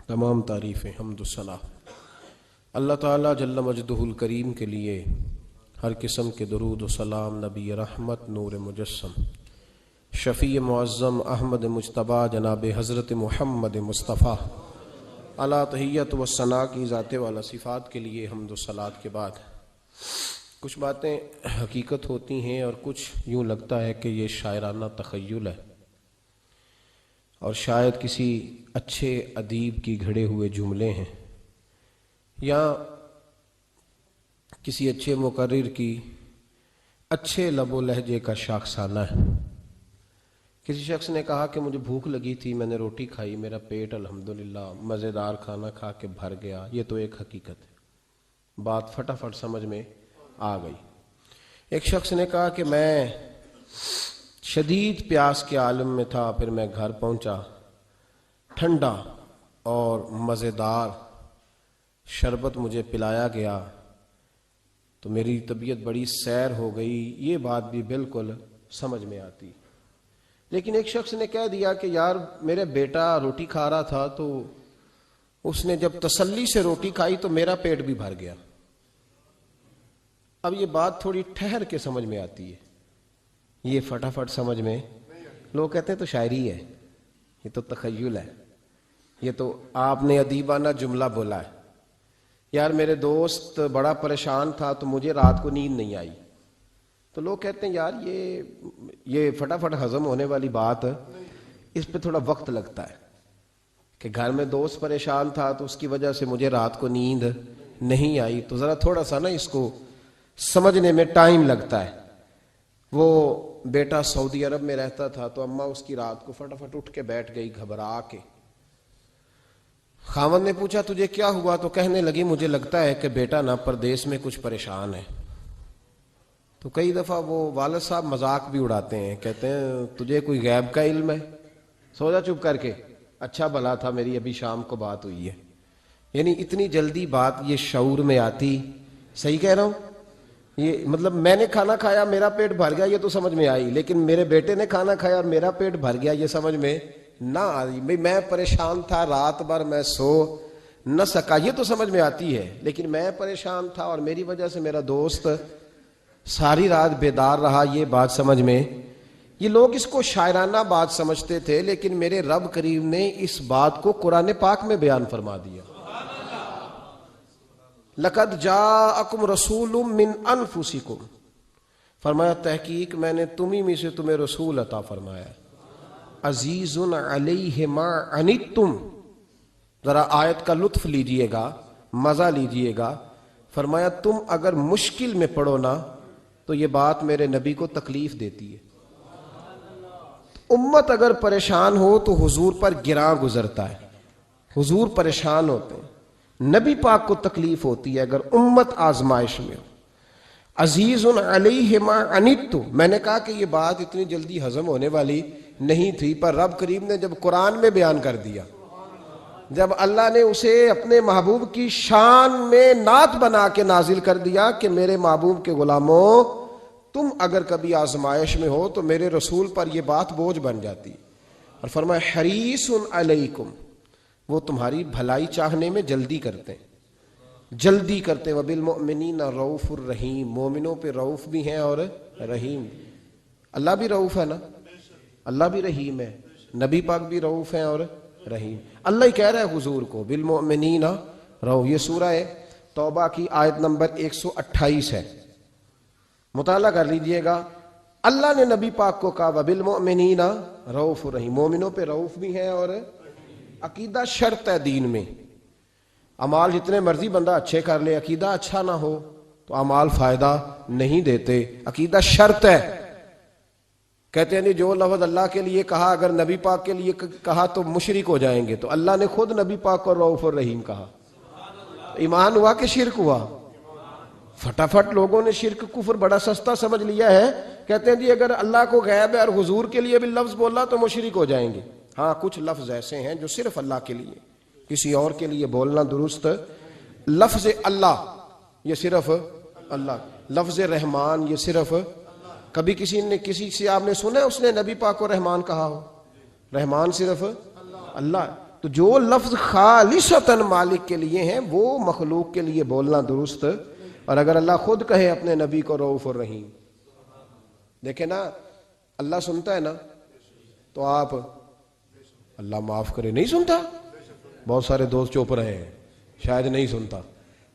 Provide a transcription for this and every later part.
تمام تعریفیں حمد و ثنا اللہ تعالیٰ جل مجدہ الکریم کے لیے، ہر قسم کے درود و سلام نبی رحمت نور مجسم شفیع معظم احمد مجتبیٰ جناب حضرت محمد مصطفیٰ علی تحیت و ثنا کی ذات والا صفات کے لیے حمد و صلات کے بعد کچھ باتیں حقیقت ہوتی ہیں اور کچھ یوں لگتا ہے کہ یہ شاعرانہ تخیل ہے اور شاید کسی اچھے ادیب کی گھڑے ہوئے جملے ہیں یا کسی اچھے مقرر کی اچھے لب و لہجے کا شاخسانہ ہے۔ کسی شخص نے کہا کہ مجھے بھوک لگی تھی، میں نے روٹی کھائی، میرا پیٹ الحمدللہ مزیدار کھانا کھا کے بھر گیا۔ یہ تو ایک حقیقت ہے، بات فٹافٹ سمجھ میں آ گئی۔ ایک شخص نے کہا کہ میں شدید پیاس کے عالم میں تھا، پھر میں گھر پہنچا، ٹھنڈا اور مزیدار شربت مجھے پلایا گیا تو میری طبیعت بڑی سیر ہو گئی۔ یہ بات بھی بالکل سمجھ میں آتی۔ لیکن ایک شخص نے کہہ دیا کہ یار میرا بیٹا روٹی کھا رہا تھا تو اس نے جب تسلی سے روٹی کھائی تو میرا پیٹ بھی بھر گیا۔ اب یہ بات تھوڑی ٹھہر کے سمجھ میں آتی ہے، یہ فٹافٹ سمجھ میں لوگ کہتے ہیں تو شاعری ہے، یہ تو تخیل ہے، یہ تو آپ نے ادیبانہ جملہ بولا ہے۔ یار میرے دوست بڑا پریشان تھا تو مجھے رات کو نیند نہیں آئی، تو لوگ کہتے ہیں یار یہ فٹافٹ ہضم ہونے والی بات، اس پہ تھوڑا وقت لگتا ہے کہ گھر میں دوست پریشان تھا تو اس کی وجہ سے مجھے رات کو نیند نہیں آئی، تو ذرا تھوڑا سا نا اس کو سمجھنے میں ٹائم لگتا ہے۔ وہ بیٹا سعودی عرب میں رہتا تھا تو اماں اس کی رات کو فٹافٹ اٹھ کے بیٹھ گئی گھبرا کے۔ خاوند نے پوچھا تجھے کیا ہوا؟ تو کہنے لگی مجھے لگتا ہے کہ بیٹا نا پردیس میں کچھ پریشان ہے۔ تو کئی دفعہ وہ والد صاحب مذاق بھی اڑاتے ہیں، کہتے ہیں تجھے کوئی غیب کا علم ہے؟ سو جا چپ کر کے، اچھا بھلا تھا میری ابھی شام کو بات ہوئی ہے۔ یعنی اتنی جلدی بات یہ شعور میں آتی، صحیح کہہ رہا ہوں؟ یہ مطلب میں نے کھانا کھایا میرا پیٹ بھر گیا یہ تو سمجھ میں آئی، لیکن میرے بیٹے نے کھانا کھایا اور میرا پیٹ بھر گیا یہ سمجھ میں نہ آئی۔ میں پریشان تھا، رات بھر میں سو نہ سکا، یہ تو سمجھ میں آتی ہے، لیکن میں پریشان تھا اور میری وجہ سے میرا دوست ساری رات بیدار رہا، یہ بات سمجھ میں۔ یہ لوگ اس کو شاعرانہ بات سمجھتے تھے، لیکن میرے رب کریم نے اس بات کو قرآن پاک میں بیان فرما دیا۔ لقد جاءکم رسول من انفسکم، فرمایا تحقیق میں نے تمہیں میں سے تمہیں رسول عطا فرمایا۔ عزیز علیہ ما عنتم، ذرا آیت کا لطف لیجئے گا، مزہ لیجئے گا۔ فرمایا تم اگر مشکل میں پڑو نا تو یہ بات میرے نبی کو تکلیف دیتی ہے۔ امت اگر پریشان ہو تو حضور پر گراں گزرتا ہے، حضور پریشان ہوتے ہیں، نبی پاک کو تکلیف ہوتی ہے اگر امت آزمائش میں ہو۔ عزیز علیہ ما عنتم، میں نے کہا کہ یہ بات اتنی جلدی ہضم ہونے والی نہیں تھی، پر رب کریم نے جب قرآن میں بیان کر دیا، جب اللہ نے اسے اپنے محبوب کی شان میں نعت بنا کے نازل کر دیا کہ میرے محبوب کے غلاموں تم اگر کبھی آزمائش میں ہو تو میرے رسول پر یہ بات بوجھ بن جاتی، اور فرمایا حریص علیکم، وہ تمہاری بھلائی چاہنے میں جلدی کرتے ہیں، جلدی کرتے ہیں۔ وبالمؤمنین رؤوف الرحیم، مومنوں پہ رؤوف بھی ہیں اور رحیم۔ اللہ بھی رؤوف ہے نا، اللہ بھی رحیم ہے، نبی پاک بھی رؤوف ہیں اور رحیم۔ اللہ ہی کہہ رہا ہے حضور کو بالمؤمنین رؤوف۔ یہ سورہ توبہ کی آیت نمبر 128 ہے، مطالعہ کر لیجئے گا۔ اللہ نے نبی پاک کو کہا وبالمؤمنین رؤوف الرحیم، مومنوں پہ رؤوف بھی ہیں اور عقیدہ شرط ہے دین میں۔ اعمال جتنے مرضی بندہ اچھے کر لے، عقیدہ اچھا نہ ہو تو اعمال فائدہ نہیں دیتے، عقیدہ شرط ہے۔ کہتے ہیں نہیں جو لفظ اللہ کے لیے کہا اگر نبی پاک کے لیے کہا تو مشرک ہو جائیں گے، تو اللہ نے خود نبی پاک کو رؤوف الرحیم کہا۔ ایمان ہوا کہ شرک ہوا؟ فٹافٹ لوگوں نے شرک کفر بڑا سستا سمجھ لیا ہے، کہتے ہیں جی اگر اللہ کو غیب ہے اور حضور کے لیے بھی لفظ بولا تو مشرک ہو جائیں گے۔ ہاں کچھ لفظ ایسے ہیں جو صرف اللہ کے لیے، کسی اور کے لیے بولنا درست۔ لفظ اللہ یہ صرف اللہ، لفظ رحمان یہ صرف، کبھی کسی سے آپ نے سنا ہے اس نے نبی پاک کو رحمان کہا ہو؟ رحمان صرف اللہ۔ تو جو لفظ خالصتاً مالک کے لیے ہیں وہ مخلوق کے لیے بولنا درست. اور اگر اللہ خود کہے اپنے نبی کو رؤوف الرحیم، دیکھیں نا اللہ سنتا ہے نا، تو آپ اللہ معاف کرے نہیں سنتا. بہت سارے دوست چپ رہے ہیں، شاید نہیں سنتا.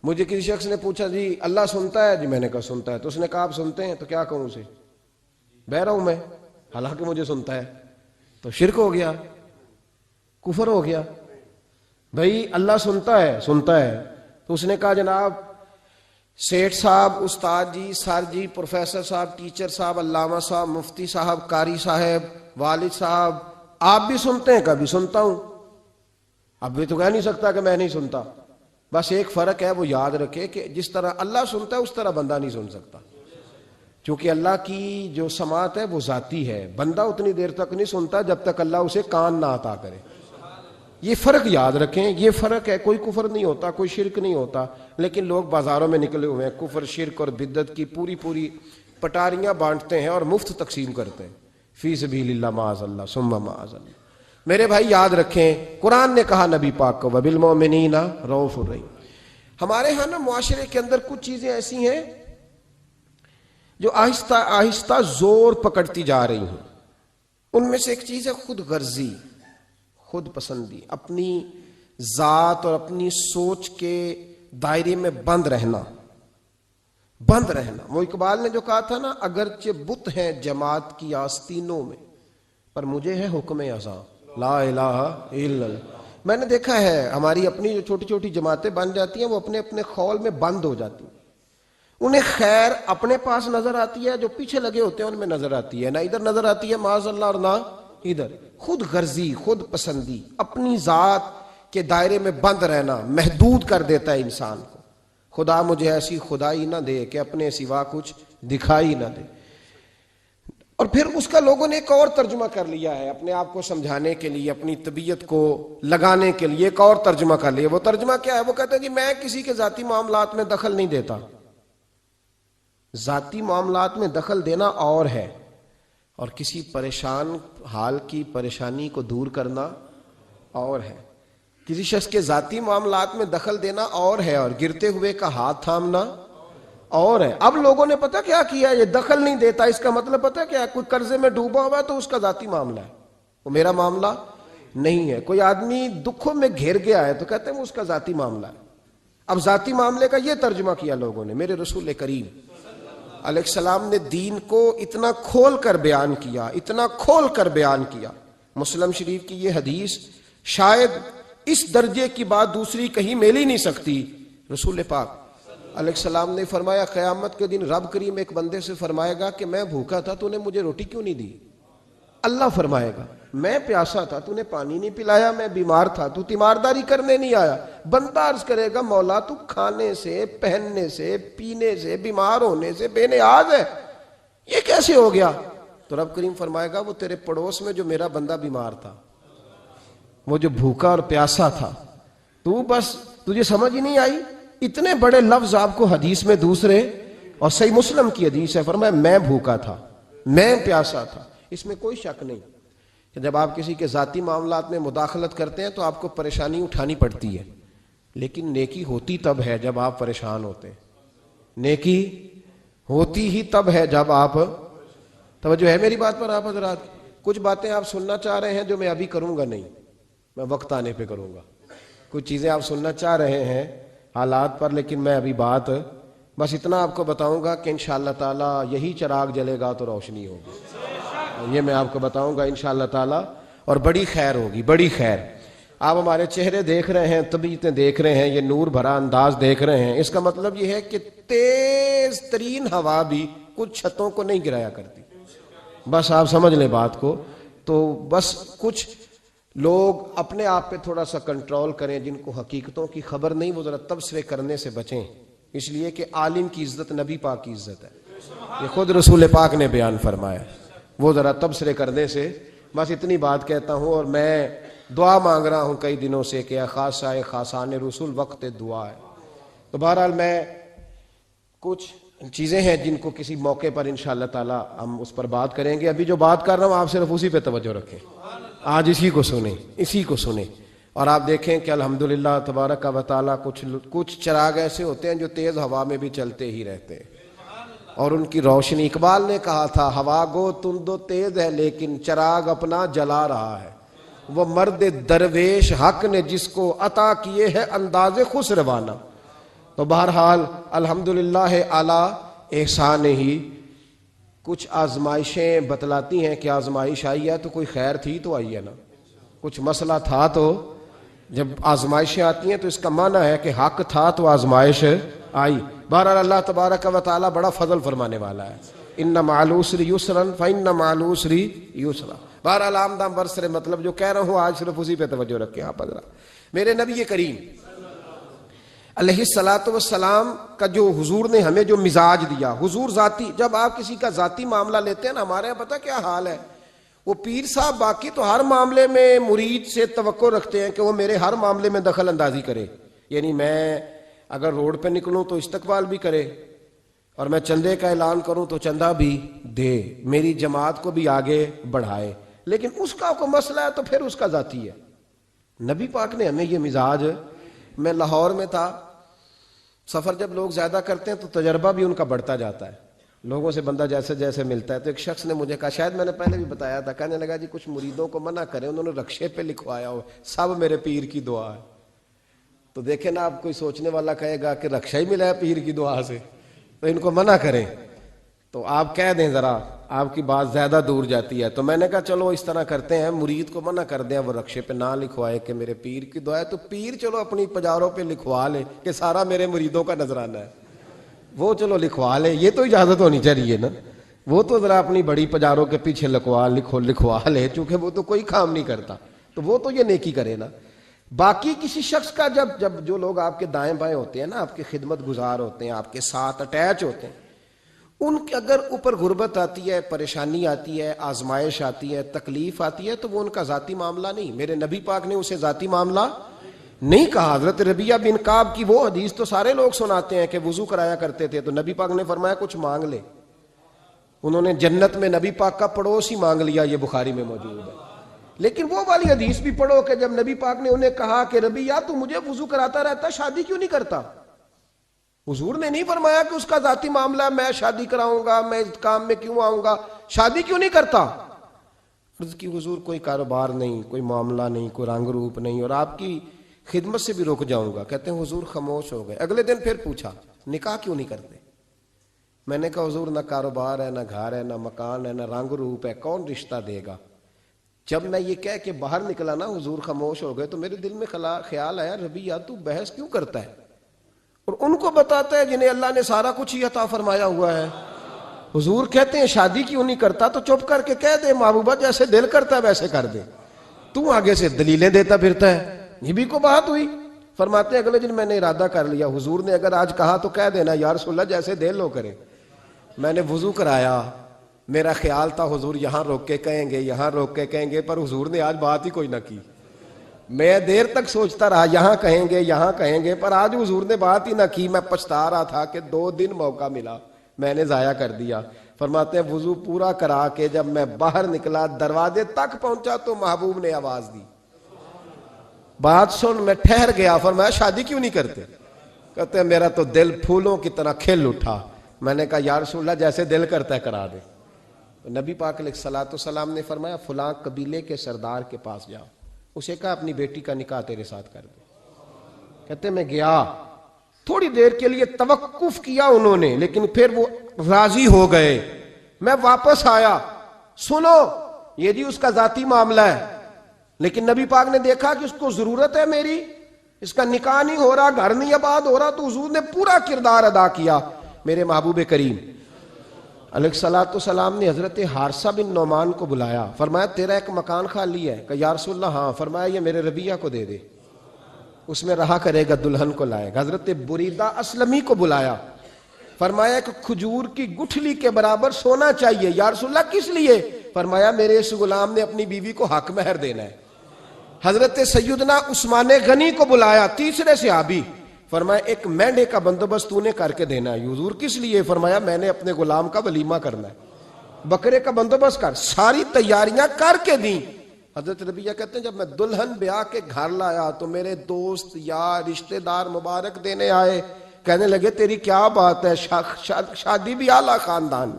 مجھے کسی شخص نے پوچھا جی اللہ سنتا ہے؟ جی میں نے کہا سنتا ہے. تو اس نے کہا آپ سنتے ہیں؟ تو کیا کہوں اسے؟ بہ رہا ہوں میں، حالانکہ مجھے سنتا ہے. تو شرک ہو گیا، کفر ہو گیا. بھائی اللہ سنتا ہے، سنتا ہے. تو اس نے کہا جناب سیٹھ صاحب، استاد جی، سر جی، پروفیسر صاحب، ٹیچر صاحب، علامہ صاحب، مفتی صاحب، قاری صاحب، والد صاحب، آپ بھی سنتے ہیں؟ کبھی سنتا ہوں. اب بھی تو کہہ نہیں سکتا کہ میں نہیں سنتا. بس ایک فرق ہے، وہ یاد رکھے کہ جس طرح اللہ سنتا ہے اس طرح بندہ نہیں سن سکتا، کیونکہ اللہ کی جو سماعت ہے وہ ذاتی ہے. بندہ اتنی دیر تک نہیں سنتا جب تک اللہ اسے کان نہ عطا کرے. یہ فرق یاد رکھیں، یہ فرق ہے. کوئی کفر نہیں ہوتا، کوئی شرک نہیں ہوتا، لیکن لوگ بازاروں میں نکلے ہوئے ہیں کفر، شرک اور بدعت کی پوری پٹاریاں بانٹتے ہیں اور مفت تقسیم کرتے ہیں. فی سبیل اللہ، معاذ اللہ ثم معاذ اللہ. میرے بھائی یاد رکھیں، قرآن نے کہا نبی پاک کو وَبِالْمُؤْمِنِينَ رؤوف الرحیم. ہمارے ہاں نا معاشرے کے اندر کچھ چیزیں ایسی ہیں جو آہستہ آہستہ زور پکڑتی جا رہی ہیں. ان میں سے ایک چیز ہے خود غرضی، خود پسندی، اپنی ذات اور اپنی سوچ کے دائرے میں بند رہنا. وہ اقبال نے جو کہا تھا نا، اگرچہ بت ہیں جماعت کی آستینوں میں، پر مجھے ہے حکم ازاں لا الہ الا اللہ. میں نے دیکھا ہے ہماری اپنی جو چھوٹی چھوٹی جماعتیں بن جاتی ہیں وہ اپنے اپنے خول میں بند ہو جاتی ہیں. انہیں خیر اپنے پاس نظر آتی ہے، جو پیچھے لگے ہوتے ہیں ان میں نظر آتی ہے، نہ ادھر نظر آتی ہے معاذ اللہ اور نہ ادھر. خود غرضی، خود پسندی، اپنی ذات کے دائرے میں بند رہنا محدود کر دیتا ہے انسان کو. خدا مجھے ایسی خدائی نہ دے کہ اپنے سوا کچھ دکھائی نہ دے. اور پھر اس کا لوگوں نے ایک اور ترجمہ کر لیا ہے اپنے آپ کو سمجھانے کے لیے، اپنی طبیعت کو لگانے کے لیے ایک اور ترجمہ کر لیا. وہ ترجمہ کیا ہے؟ وہ کہتے ہیں جی میں کسی کے ذاتی معاملات میں دخل نہیں دیتا. ذاتی معاملات میں دخل دینا اور ہے، اور کسی پریشان حال کی پریشانی کو دور کرنا اور ہے. کسی شخص کے ذاتی معاملات میں دخل دینا اور ہے، اور گرتے ہوئے کا ہاتھ تھامنا اور ہے. اب لوگوں نے پتہ کیا کیا، یہ دخل نہیں دیتا، اس کا مطلب پتہ کیا ہے؟ کوئی قرضے میں ڈوبا ہوا ہے تو اس کا ذاتی معاملہ ہے، وہ میرا معاملہ نہیں ہے. کوئی آدمی دکھوں میں گھر گیا ہے تو کہتے ہیں وہ اس کا ذاتی معاملہ ہے. اب ذاتی معاملے کا یہ ترجمہ کیا لوگوں نے. میرے رسول کریم علیہ السلام نے دین کو اتنا کھول کر بیان کیا، اتنا کھول کر بیان کیا. مسلم شریف کی یہ حدیث شاید اس درجے کی بات دوسری کہیں مل ہی نہیں سکتی. رسول پاک علیہ السلام نے فرمایا قیامت کے دن رب کریم ایک بندے سے فرمائے گا کہ میں بھوکا تھا تو نے مجھے روٹی کیوں نہیں دی؟ اللہ فرمائے گا میں پیاسا تھا تو نے پانی نہیں پلایا، میں بیمار تھا تو تیمارداری کرنے نہیں آیا. بندہ عرض کرے گا مولا تو کھانے سے، پہننے سے، پینے سے، بیمار ہونے سے بے نیاز ہے، یہ کیسے ہو گیا؟ تو رب کریم فرمائے گا وہ تیرے پڑوس میں جو میرا بندہ بیمار تھا، وہ جو بھوکا اور پیاسا تھا، تو بس تجھے سمجھ ہی نہیں آئی. اتنے بڑے لفظ آپ کو حدیث میں دوسرے، اور صحیح مسلم کی حدیث ہے، فرمایا میں بھوکا تھا، میں پیاسا تھا. اس میں کوئی شک نہیں کہ جب آپ کسی کے ذاتی معاملات میں مداخلت کرتے ہیں تو آپ کو پریشانی اٹھانی پڑتی ہے، لیکن نیکی ہوتی تب ہے جب آپ پریشان ہوتے ہیں. نیکی ہوتی ہی تب ہے جب آپ، توجہ ہے میری بات پر آپ حضرات؟ کچھ باتیں آپ سننا چاہ رہے ہیں جو میں ابھی کروں گا نہیں، میں وقت آنے پہ کروں گا. کچھ چیزیں آپ سننا چاہ رہے ہیں حالات پر، لیکن میں ابھی بات بس اتنا آپ کو بتاؤں گا کہ انشاءاللہ تعالی یہی چراغ جلے گا تو روشنی ہوگی. یہ میں آپ کو بتاؤں گا انشاءاللہ تعالی، اور بڑی خیر ہوگی، بڑی خیر. آپ ہمارے چہرے دیکھ رہے ہیں، طبیعتیں دیکھ رہے ہیں، یہ نور بھرا انداز دیکھ رہے ہیں. اس کا مطلب یہ ہے کہ تیز ترین ہوا بھی کچھ چھتوں کو نہیں گرایا کرتی. بس آپ سمجھ لیں بات کو. تو بس کچھ لوگ اپنے آپ پہ تھوڑا سا کنٹرول کریں، جن کو حقیقتوں کی خبر نہیں وہ ذرا تبصرے کرنے سے بچیں، اس لیے کہ عالم کی عزت نبی پاک کی عزت ہے. یہ خود رسول پاک نے بیان فرمایا، وہ ذرا تبصرے کرنے سے. بس اتنی بات کہتا ہوں، اور میں دعا مانگ رہا ہوں کئی دنوں سے کہ خاصہ خاصان رسول وقت دعا ہے. تو بہرحال میں کچھ چیزیں ہیں جن کو کسی موقع پر انشاءاللہ تعالی ہم اس پر بات کریں گے. ابھی جو بات کر رہا ہوں آپ صرف اسی پہ توجہ رکھیں، آج اسی کو سنیں، اسی کو سنیں. اور آپ دیکھیں کہ الحمدللہ تبارک و تعالیٰ کچھ چراغ ایسے ہوتے ہیں جو تیز ہوا میں بھی چلتے ہی رہتے ہیں اور ان کی روشنی، اقبال نے کہا تھا ہوا گو تند و تیز ہے لیکن چراغ اپنا جلا رہا ہے، وہ مرد درویش حق نے جس کو عطا کیے ہے انداز خسروانہ۔ تو بہرحال الحمدللہ اعلیٰ احسان ہی کچھ آزمائشیں بتلاتی ہیں کہ آزمائش آئی ہے تو کوئی خیر تھی تو آئی ہے نا، کچھ مسئلہ تھا، تو جب آزمائشیں آتی ہیں تو اس کا معنی ہے کہ حق تھا تو آزمائش آئی۔ بہرحال اللہ تبارک و تعالیٰ بڑا فضل فرمانے والا ہے، ان مع العسر یسرا فإن مع العسر یسرا۔ بہرحال آمدام برسر مطلب جو کہہ رہا ہوں آج صرف اسی پہ توجہ رکھیں آپ حضرات۔ میرے نبی کریم علیہ الصلاۃ والسلام کا جو حضور نے ہمیں جو مزاج دیا، حضور ذاتی، جب آپ کسی کا ذاتی معاملہ لیتے ہیں نا، ہمارے یہاں پتہ کیا حال ہے، وہ پیر صاحب باقی تو ہر معاملے میں مرید سے توقع رکھتے ہیں کہ وہ میرے ہر معاملے میں دخل اندازی کرے، یعنی میں اگر روڈ پہ نکلوں تو استقبال بھی کرے، اور میں چندے کا اعلان کروں تو چندہ بھی دے، میری جماعت کو بھی آگے بڑھائے، لیکن اس کا کوئی مسئلہ ہے تو پھر اس کا ذاتی ہے۔ نبی پاک نے ہمیں یہ مزاج، میں لاہور میں تھا، سفر جب لوگ زیادہ کرتے ہیں تو تجربہ بھی ان کا بڑھتا جاتا ہے، لوگوں سے بندہ جیسے جیسے ملتا ہے، تو ایک شخص نے مجھے کہا، شاید میں نے پہلے بھی بتایا تھا، کہنے لگا جی کچھ مریدوں کو منع کریں، انہوں نے رکشے پہ لکھوایا ہو سب میرے پیر کی دعا ہے۔ تو دیکھیں نا، آپ کوئی سوچنے والا کہے گا کہ رکشہ ہی ملا ہے پیر کی دعا سے، تو ان کو منع کریں، تو آپ کہہ دیں ذرا، آپ کی بات زیادہ دور جاتی ہے۔ تو میں نے کہا چلو اس طرح کرتے ہیں، مرید کو منع کر دیں وہ رکشے پہ نہ لکھوائے کہ میرے پیر کی دعا ہے، تو پیر چلو اپنی پجاروں پہ لکھوا لے کہ سارا میرے مریدوں کا نذرانہ ہے، وہ چلو لکھوا لے، یہ تو اجازت ہونی چاہیے نا، وہ تو ذرا اپنی بڑی پجاروں کے پیچھے لکھوا لے، چونکہ وہ تو کوئی کام نہیں کرتا، تو وہ تو یہ نیکی کرے نا۔ باقی کسی شخص کا جب جو لوگ آپ کے دائیں بائیں ہوتے ہیں نا، آپ کے خدمت گزار ہوتے ہیں، آپ کے ساتھ اٹیچ ہوتے ہیں، ان کے اگر اوپر غربت آتی ہے، پریشانی آتی ہے، آزمائش آتی ہے، تکلیف آتی ہے، تو وہ ان کا ذاتی معاملہ نہیں، میرے نبی پاک نے اسے ذاتی معاملہ نہیں کہا۔ حضرت ربیعہ بن کعب کی وہ حدیث تو سارے لوگ سناتے ہیں کہ وضو کرایا کرتے تھے تو نبی پاک نے فرمایا کچھ مانگ لے، انہوں نے جنت میں نبی پاک کا پڑوس ہی مانگ لیا، یہ بخاری میں موجود ہے۔ لیکن وہ والی حدیث بھی پڑھو کہ جب نبی پاک نے انہیں کہا کہ ربیعہ تو مجھے وضو کراتا رہتا، شادی کیوں نہیں کرتا؟ حضور نے نہیں فرمایا کہ اس کا ذاتی معاملہ ہے، میں شادی کراؤں گا، میں اس کام میں کیوں آؤں گا، شادی کیوں نہیں کرتا؟ عرض کی حضور کوئی کاروبار نہیں، کوئی معاملہ نہیں، کوئی رنگ روپ نہیں، اور آپ کی خدمت سے بھی رک جاؤں گا۔ کہتے ہیں حضور خاموش ہو گئے۔ اگلے دن پھر پوچھا نکاح کیوں نہیں کرتے؟ میں نے کہا حضور نہ کاروبار ہے، نہ گھر ہے، نہ مکان ہے، نہ رنگ روپ ہے، کون رشتہ دے گا؟ جب میں یہ کہہ کے باہر نکلا نا، حضور خاموش ہو گئے، تو میرے دل میں خیال آیا ربیعہ تو بحث کیوں کرتا ہے اور ان کو بتاتا ہے جنہیں اللہ نے سارا کچھ ہی عطا فرمایا ہوا ہے۔ حضور کہتے ہیں شادی کیوں نہیں کرتا؟ تو چپ کر کے کہہ دے محبوبہ جیسے دل کرتا ہے ویسے کر دے، تو آگے سے دلیلیں دیتا پھرتا ہے۔ یہ بھی کو بات ہوئی۔ فرماتے ہیں اگلے دن میں نے ارادہ کر لیا، حضور نے اگر آج کہا تو کہہ دینا یا رسول اللہ جیسے دل ہو کرے۔ میں نے وضو کرایا، میرا خیال تھا حضور یہاں روک کے کہیں گے، یہاں روک کے کہیں گے، پر حضور نے آج بات ہی کوئی نہ کی۔ میں دیر تک سوچتا رہا یہاں کہیں گے، یہاں کہیں گے، پر آج حضور نے بات ہی نہ کی۔ میں پچھتا رہا تھا کہ 2 دن موقع ملا میں نے ضائع کر دیا۔ فرماتے ہیں وضو پورا کرا کے جب میں باہر نکلا، دروازے تک پہنچا تو محبوب نے آواز دی، بات سن۔ میں ٹھہر گیا، فرمایا شادی کیوں نہیں کرتے؟ کہتے ہیں میرا تو دل پھولوں کی طرح کھل اٹھا۔ میں نے کہا یا رسول اللہ جیسے دل کرتا ہے کرا دے۔ نبی پاک علیہ الصلوۃ والسلام نے فرمایا فلاں قبیلے کے سردار کے پاس جاؤ، اسے کہا اپنی بیٹی کا نکاح تیرے ساتھ کر دے۔ کہتے میں گیا، تھوڑی دیر کے لیے توقف کیا انہوں نے، لیکن پھر وہ راضی ہو گئے۔ میں واپس آیا، سنو یہ جی اس کا ذاتی معاملہ ہے، لیکن نبی پاک نے دیکھا کہ اس کو ضرورت ہے میری، اس کا نکاح نہیں ہو رہا، گھر نہیں آباد ہو رہا، تو حضور نے پورا کردار ادا کیا۔ میرے محبوب کریم علیہ الصلوۃ والسلام نے حضرت حارثہ بن نعمان کو بلایا، فرمایا تیرا ایک مکان خالی ہے؟ کہ یا رسول اللہ ہاں۔ فرمایا یہ میرے ربیعہ کو دے دے، اس میں رہا کرے گا، دلہن کو لائے گا۔ حضرت بریدہ اسلمی کو بلایا، فرمایا ایک کھجور کی گٹھلی کے برابر سونا چاہیے۔ یا رسول اللہ کس لیے؟ فرمایا میرے اس غلام نے اپنی بیوی کو حق مہر دینا ہے۔ حضرت سیدنا عثمان غنی کو بلایا، تیسرے صحابی، فرمایا ایک مینڈے کا بندوبست تو نے کر کے دینا ہے۔ حضور کس لیے؟ فرمایا میں نے اپنے غلام کا ولیمہ کرنا ہے، بکرے کا بندوبست کر۔ ساری تیاریاں کر کے دیں۔ حضرت ربیہ کہتے ہیں جب میں دلہن بیاہ کے گھر لایا تو میرے دوست یار رشتہ دار مبارک دینے آئے، کہنے لگے تیری کیا بات ہے، شادی بھی اعلیٰ خاندان،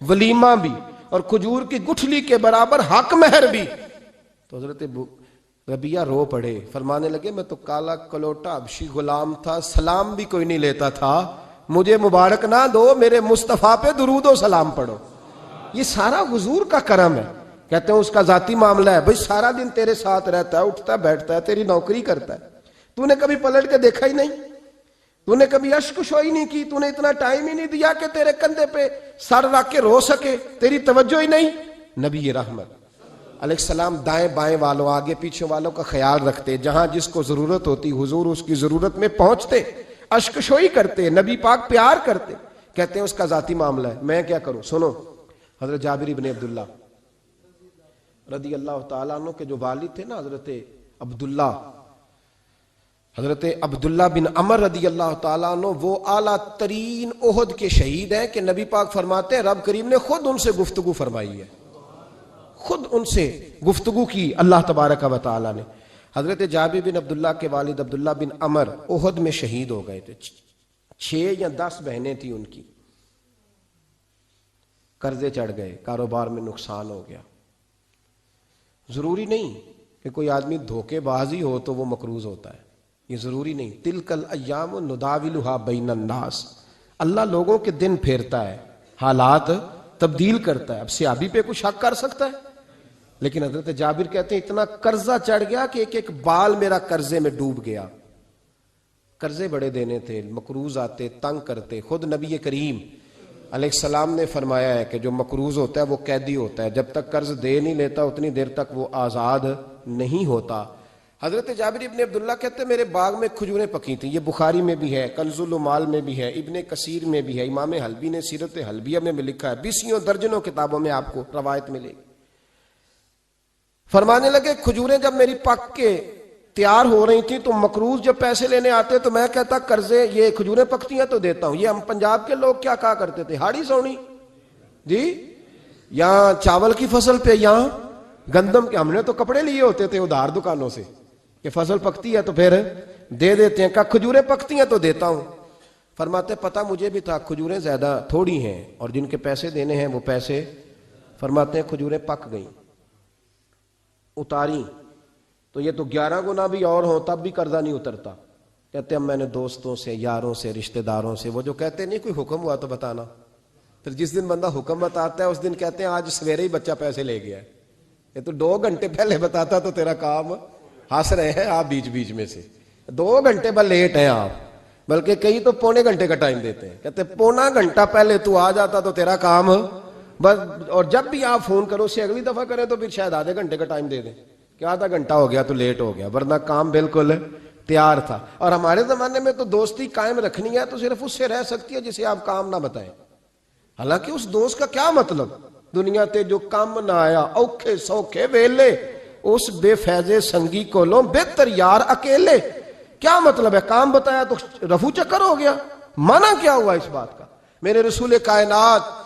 ولیمہ بھی، اور کھجور کی گٹھلی کے برابر حق مہر بھی۔ تو حضرت ربیہ رو پڑے، فرمانے لگے میں تو کالا کلوٹا حبشی غلام تھا، سلام بھی کوئی نہیں لیتا تھا، مجھے مبارک نہ دو، میرے مصطفیٰ پہ درود و سلام پڑھو۔ یہ سارا حضور کا کرم ہے۔ کہتے ہیں اس کا ذاتی معاملہ ہے، بھئی سارا دن تیرے ساتھ رہتا ہے، اٹھتا ہے بیٹھتا ہے، تیری نوکری کرتا ہے، تو نے کبھی پلٹ کے دیکھا ہی نہیں، تو نے کبھی اشک شوئی نہیں کی، تو نے اتنا ٹائم ہی نہیں دیا کہ تیرے کندھے پہ سر رکھ کے رو سکے، تیری توجہ ہی نہیں۔ نبی رحمت علیہ السلام دائیں بائیں والوں آگے پیچھے والوں کا خیال رکھتے، جہاں جس کو ضرورت ہوتی حضور اس کی ضرورت میں پہنچتے، اشک شوئی کرتے، نبی پاک پیار کرتے۔ کہتے ہیں اس کا ذاتی معاملہ ہے، میں کیا کروں؟ سنو، حضرت جابر بن عبداللہ رضی اللہ تعالیٰ عنہ کے جو والد تھے نا حضرت عبداللہ بن عمر رضی اللہ تعالیٰ عنہ، وہ اعلیٰ ترین احد کے شہید ہیں کہ نبی پاک فرماتے ہیں رب کریم نے خود ان سے گفتگو فرمائی ہے، خود ان سے گفتگو کی اللہ تبارک و تعالیٰ نے۔ حضرت جابر بن عبداللہ کے والد عبداللہ بن عمر احد میں شہید ہو گئے تھے، 6 یا 10 بہنیں تھیں ان کی، قرضے چڑھ گئے، کاروبار میں نقصان ہو گیا۔ ضروری نہیں کہ کوئی آدمی دھوکے بازی ہو تو وہ مقروض ہوتا ہے، یہ ضروری نہیں۔ تلک الایام نداولھا بین الناس، اللہ لوگوں کے دن پھیرتا ہے، حالات تبدیل کرتا ہے۔ اب صحابی پہ کچھ شک کر سکتا ہے؟ لیکن حضرت جابر کہتے ہیں اتنا قرضہ چڑھ گیا کہ ایک ایک بال میرا قرضے میں ڈوب گیا۔ قرضے بڑے دینے تھے، مقروض آتے، تنگ کرتے۔ خود نبی کریم علیہ السلام نے فرمایا ہے کہ جو مقروض ہوتا ہے وہ قیدی ہوتا ہے، جب تک قرض دے نہیں لیتا اتنی دیر تک وہ آزاد نہیں ہوتا۔ حضرت جابر ابن عبداللہ کہتے ہیں میرے باغ میں کھجوریں پکی تھیں، یہ بخاری میں بھی ہے، کنز المال میں بھی ہے، ابن کثیر میں بھی ہے، امام حلبی نے سیرت حلبیہ میں بھی لکھا ہے، 20 درجنوں کتابوں میں آپ کو روایت ملے گی۔ فرمانے لگے کھجوریں جب میری پک کے تیار ہو رہی تھیں تو مقروض جب پیسے لینے آتے تو میں کہتا قرضے یہ کھجوریں پکتی ہیں تو دیتا ہوں۔ یہ ہم پنجاب کے لوگ کیا کہا کرتے تھے، ہاڑی سونی جی، یہاں چاول کی فصل پہ، یہاں گندم کے، ہم نے تو کپڑے لیے ہوتے تھے ادھار دکانوں سے کہ فصل پکتی ہے تو پھر دے دیتے ہیں، کہا کھجوریں پکتی ہیں تو دیتا ہوں۔ فرماتے پتہ مجھے بھی تھا کھجوریں زیادہ تھوڑی ہیں اور جن کے پیسے دینے ہیں وہ پیسے، فرماتے ہیں کھجوریں پک گئیں، اتاری تو یہ تو 11 گنا بھی اور ہوں تب بھی قرضہ نہیں اترتا۔ کہتے ہیں میں نے دوستوں سے، یاروں سے، رشتہ داروں سے، وہ جو کہتے نہیں کوئی حکم ہوا تو بتانا، پھر جس دن بندہ حکم بتاتا ہے اس دن کہتے ہیں آج سویرے ہی بچہ پیسے لے گیا ہے، یہ تو 2 گھنٹے پہلے بتاتا تو تیرا کام، ہنس رہے ہیں آپ بیچ بیچ میں سے، 2 گھنٹے بعد لیٹ ہیں آپ، بلکہ کئی تو پونے گھنٹے کا ٹائم دیتے ہیں، کہتے ہیں پونا گھنٹہ پہلے تو آ جاتا تو تیرا کام بس، اور جب بھی آپ فون کرو اس سے اگلی دفعہ کریں تو پھر شاید آدھے گھنٹے کا ٹائم دے دیں کہ آدھا گھنٹہ ہو گیا تو لیٹ ہو گیا، ورنہ کام بالکل تیار تھا۔ اور ہمارے زمانے میں تو دوستی قائم رکھنی ہے تو صرف اس سے رہ سکتی ہے جسے آپ کام نہ بتائیں، حالانکہ اس دوست کا کیا مطلب، دنیا تے جو کام نہ آیا اوکھے سوکھے ویلے، اس بے فیضے سنگی کولوں بہتر یار اکیلے، کیا مطلب ہے؟ کام بتایا تو رفو چکر ہو گیا، مانا کیا ہوا اس بات کا؟ میرے رسول کائنات